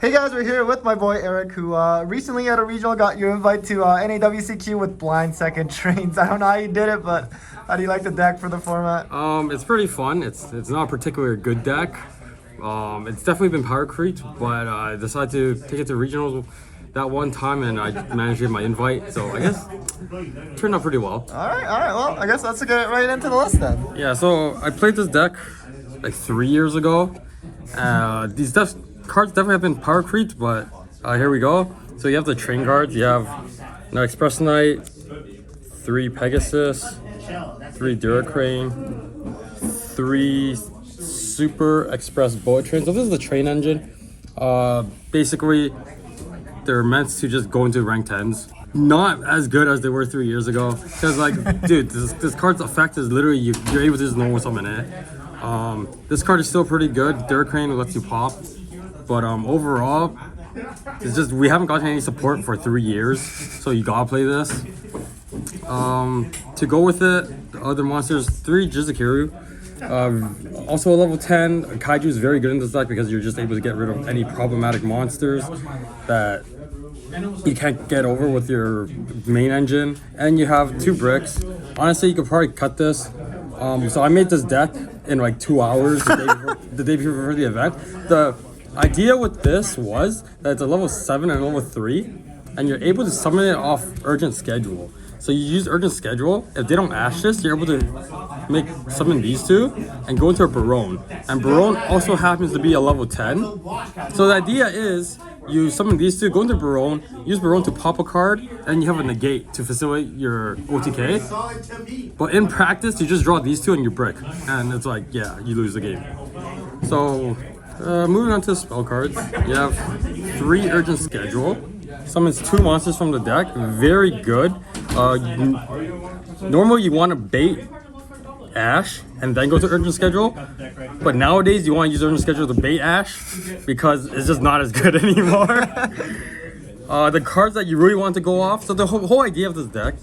Hey guys, we're here with my boy Eric, who recently at a regional got your invite to NAWCQ with blind second trains. I don't know how you did it, but how do you like the deck for the format? It's pretty fun. It's not a particularly good deck. It's definitely been power creeped, but I decided to take it to regionals that one time, and I managed to get my invite. So I guess it turned out pretty well. All right. Well, I guess let's get right into the list then. Yeah. So I played this deck like 3 years ago. These cards definitely have been power creeped, but here we go. So you have the train cards. You have no Express Knight, 3 Pegasus, 3 Duracrane, 3 Super Express Bullet Trains. So this is the train engine. Basically, they're meant to just go into rank 10s. Not as good as they were 3 years ago. Because like, dude, this card's effect is literally you're able to just normal summon it. This card is still pretty good. Duracrane lets you pop. But overall, it's just we haven't gotten any support for 3 years, so you gotta play this. To go with it, the other monsters, 3 Jizukiru. Also a level 10, Kaiju is very good in this deck because you're just able to get rid of any problematic monsters that you can't get over with your main engine. And you have 2 bricks. Honestly, you could probably cut this. So I made this deck in like 2 hours the day before the event. The idea with this was that it's a level 7 and a level 3, and you're able to summon it off Urgent Schedule. So you use Urgent Schedule. If they don't ash this, you're able to summon these 2 and go into a Barone. And Barone also happens to be a level 10. So the idea is you summon these 2, go into Barone, use Barone to pop a card, and you have a negate to facilitate your OTK. But in practice, you just draw these 2 and you brick. And it's like, yeah, you lose the game. So moving on to the spell cards, you have 3 Urgent Schedule. Summons 2 monsters from the deck. Very good. Normally you want to bait Ash and then go to Urgent Schedule, but nowadays you want to use Urgent Schedule to bait Ash because it's just not as good anymore. The cards that you really want to go off, so the whole idea of this deck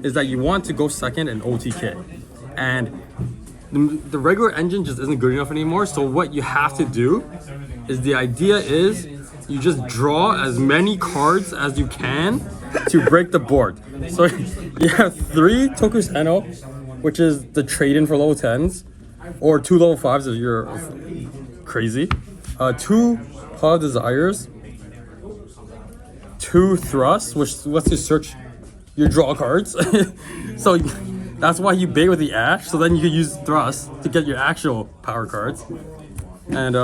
is that you want to go second in OTK, and the regular engine just isn't good enough anymore. So what you have to do is, the idea is you just draw as many cards as you can to break the board. So you have 3 Tokuseno, which is the trade-in for level 10s, or 2 level 5s if you're crazy. 2 Paw of Desires, 2 Thrusts, which lets you search your draw cards. So that's why you bait with the Ash, so then you can use Thrust to get your actual power cards. And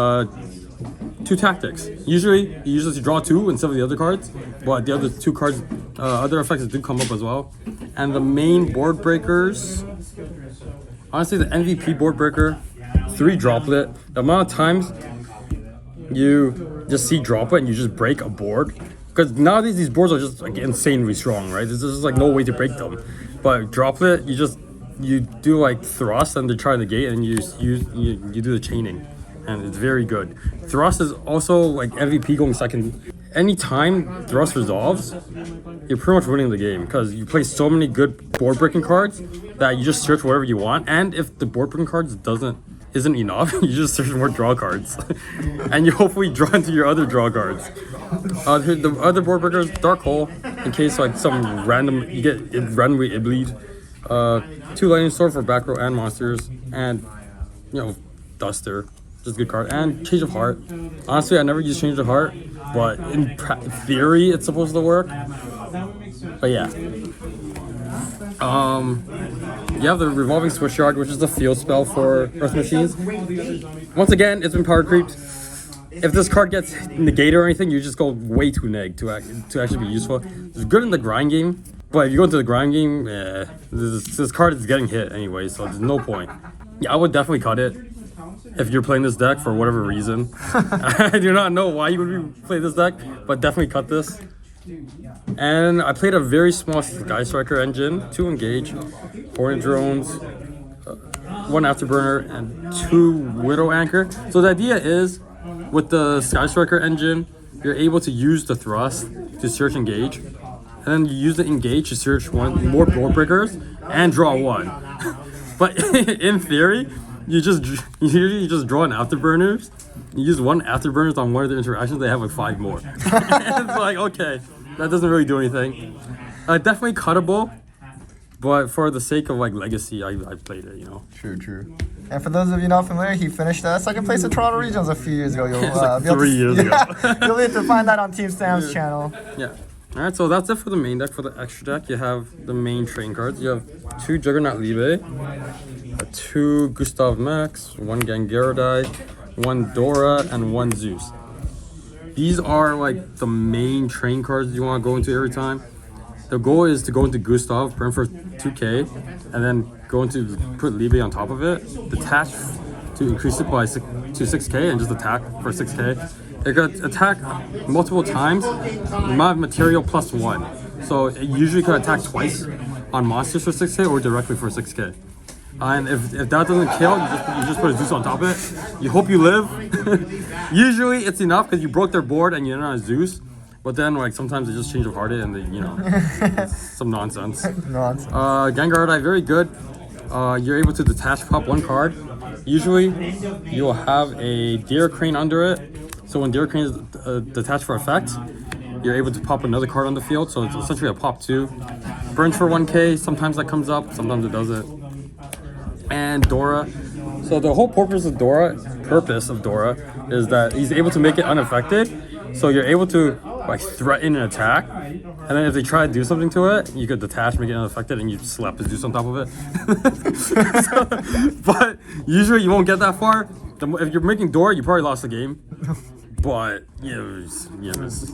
2 Tactics. Usually you draw 2 instead of the other cards, but the other 2 cards, other effects do come up as well. And the main board breakers, honestly, the MVP board breaker, 3 Droplet. The amount of times you just see Droplet and you just break a board, because nowadays these boards are just like insanely strong, right? There's just like no way to break them. But Droplet, you do like Thrust and they try the gate, and you do the chaining, and it's very good. Thrust is also like MVP going second. Anytime Thrust resolves, you're pretty much winning the game because you play so many good board breaking cards that you just search whatever you want. And if the board breaking cards isn't enough, you just search more draw cards, and you hopefully draw into your other draw cards. The other board breakers, Dark Hole, in case like some random you get randomly Ibleed. 2 Lightning Sword for back row and monsters, and Duster, just a good card. And Change of Heart. Honestly, I never used Change of Heart, but in theory it's supposed to work. But yeah. You have the Revolving Switchyard, which is the field spell for Earth Machines. Once again, it's been power creeped. If this card gets negated or anything, you just go way too neg to actually be useful. It's good in the grind game, but if you go into the grind game, this card is getting hit anyway, so there's no point. Yeah, I would definitely cut it if you're playing this deck for whatever reason. I do not know why you would play this deck, but definitely cut this. And I played a very small Sky Striker engine, 2 Engage, Hornet Drones, 1 Afterburner, and 2 Widow Anchor. So the idea is, with the Sky Striker engine, you're able to use the Thrust to search Engage, and then you use the Engage to search 1 more board breakers and draw 1. But in theory, you usually just draw an afterburners. You use one afterburners on one of the interactions, they have like 5 more. It's like, okay, that doesn't really do anything. Definitely cuttable, but for the sake of like legacy, I played it, you know. True. And for those of you not familiar, he finished second place at Toronto Regionals a few years ago. You'll, It's like be able 3 years ago. You'll be able to find that on Team Sam's channel. Yeah. Alright, so that's it for the main deck. For the extra deck, you have the main train cards. You have 2 Juggernaut Libe, 2 Gustav Max, 1 Gangarodai, 1 Dora, and 1 Zeus. These are like the main train cards you want to go into every time. The goal is to go into Gustav, burn for 2k, and then go into put Libe on top of it, detach to increase it by to 6k, and just attack for 6k. It could attack multiple times, amount of material plus 1. So it usually could attack twice on monsters for 6k or directly for 6k. And if that doesn't kill, you just put a Zeus on top of it. You hope you live. Usually it's enough because you broke their board and you're not a Zeus. But then like sometimes they just change of hearted and they, you know, some nonsense. Gangarodai, very good. You're able to detach pop 1 card. Usually you'll have a Deer Crane under it. So when Deer Crane is detached for effect, you're able to pop another card on the field. So it's essentially a pop 2. Burns for 1k, sometimes that comes up, sometimes it doesn't. And Dora. So the whole purpose of Dora is that he's able to make it unaffected. So you're able to like threaten an attack, and then if they try to do something to it, you could detach, make it unaffected, and you slap his Zeus on top of it. But usually you won't get that far. If you're making Dora, you probably lost the game. But I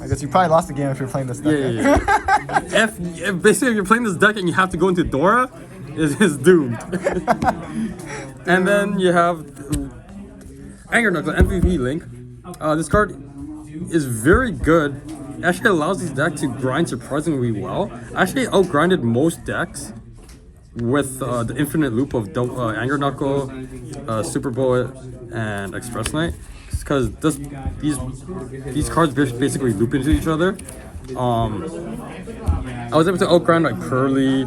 guess you probably lost the game if you're playing this deck. Yeah. if basically if you're playing this deck and you have to go into Dora, is doomed. And then you have Anger Knuckle, MVP Link. This card is very good. It actually allows this deck to grind surprisingly well. Actually outgrinded most decks with the infinite loop of Anger Knuckle, Super Bullet, and Express Knight. Because these cards basically loop into each other. I was able to outgrind like Curly,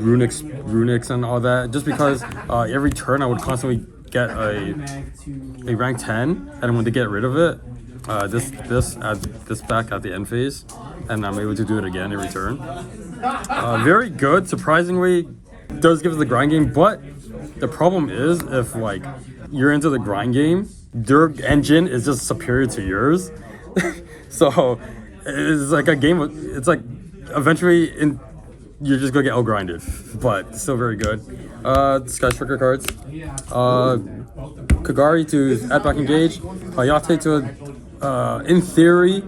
Runix, and all that, just because every turn I would constantly get a rank 10, and then when they get rid of it, this adds this back at the end phase, and I'm able to do it again every turn. Very good, surprisingly, does give us the grind game, but the problem is if like you're into the grind game, their engine is just superior to yours. So it's like a game. It's like eventually you're just gonna get outgrinded, but still very good. Sky Striker cards. Kagari to add back engage. Hayate to in theory,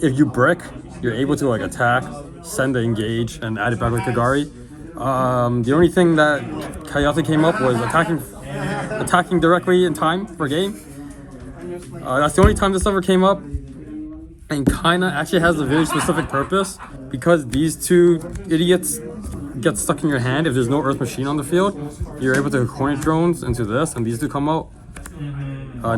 if you brick, you're able to like attack, send the engage, and add it back with Kagari. The only thing that Hayate came up was attacking directly in time for game. That's the only time this ever came up, and kinda actually has a very specific purpose, because these 2 idiots get stuck in your hand. If there's no Earth Machine on the field, you're able to Hornet Drones into this, and these 2 come out.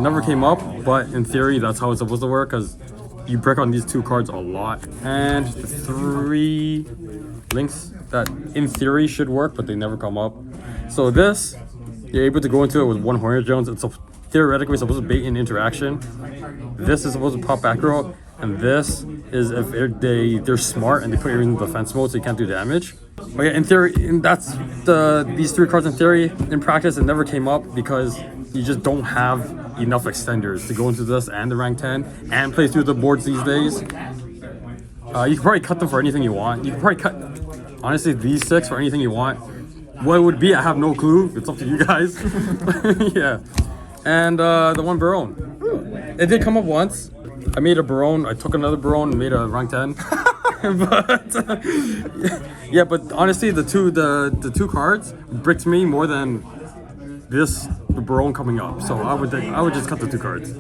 Never came up, but in theory that's how it's supposed to work, because you break on these 2 cards a lot. And the 3 links that in theory should work, but they never come up. So this, you're able to go into it with 1 Hornet Drones. It's theoretically supposed to bait in interaction. This is supposed to pop back row, and this is if they're smart and they put you in defense mode so you can't do damage. But yeah, in theory, that's these 3 cards in theory. In practice, it never came up because you just don't have enough extenders to go into this and the rank 10 and play through the boards these days. You can probably cut them for anything you want. You can probably cut, honestly, these 6 for anything you want. What it would be, I have no clue. It's up to you guys. Yeah. And the 1 Barone. It did come up once. I made a Barone. I took another Barone and made a rank 10. But yeah, but honestly, the two cards bricked me more than the Barone coming up. So I would just cut the 2 cards.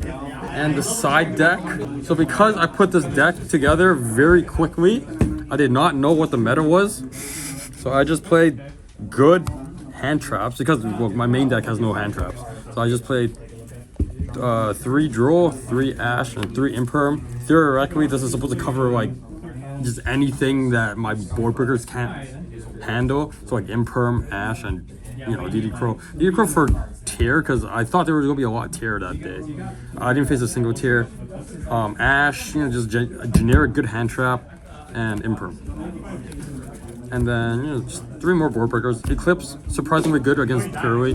And the side deck. So because I put this deck together very quickly, I did not know what the meta was. So I just played good hand traps because my main deck has no hand traps. So I just played 3 Droll, 3 Ash, and 3 Imperm. Theoretically, this is supposed to cover like just anything that my board breakers can't handle. So like Imperm, Ash, and you know, DD Crow. DD Crow for tier, because I thought there was going to be a lot of tier that day. I didn't face a single tier. Ash, you know, just a generic good hand trap, and Imperm. And then, you know, just 3 more board breakers. Eclipse, surprisingly good against Kirui.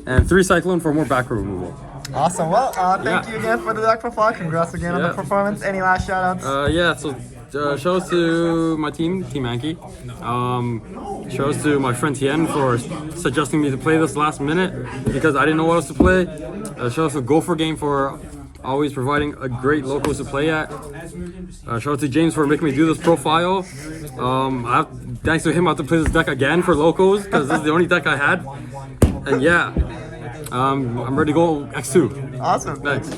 And 3 Cyclone for more back row removal. Awesome. Well, thank Yeah. you again for the deck profile. Congrats again on the Yeah. performance. Any last shout outs? Yeah, so shout out to my team, Team Anki. Shout out to my friend Tien for suggesting me to play this last minute because I didn't know what else to play. Shout out to Gopher Game for always providing a great locals to play at. Shout out to James for making me do this profile. Thanks to him, I have to play this deck again for locals because this is the only deck I had. And yeah, I'm ready to go X2. Awesome. Thanks.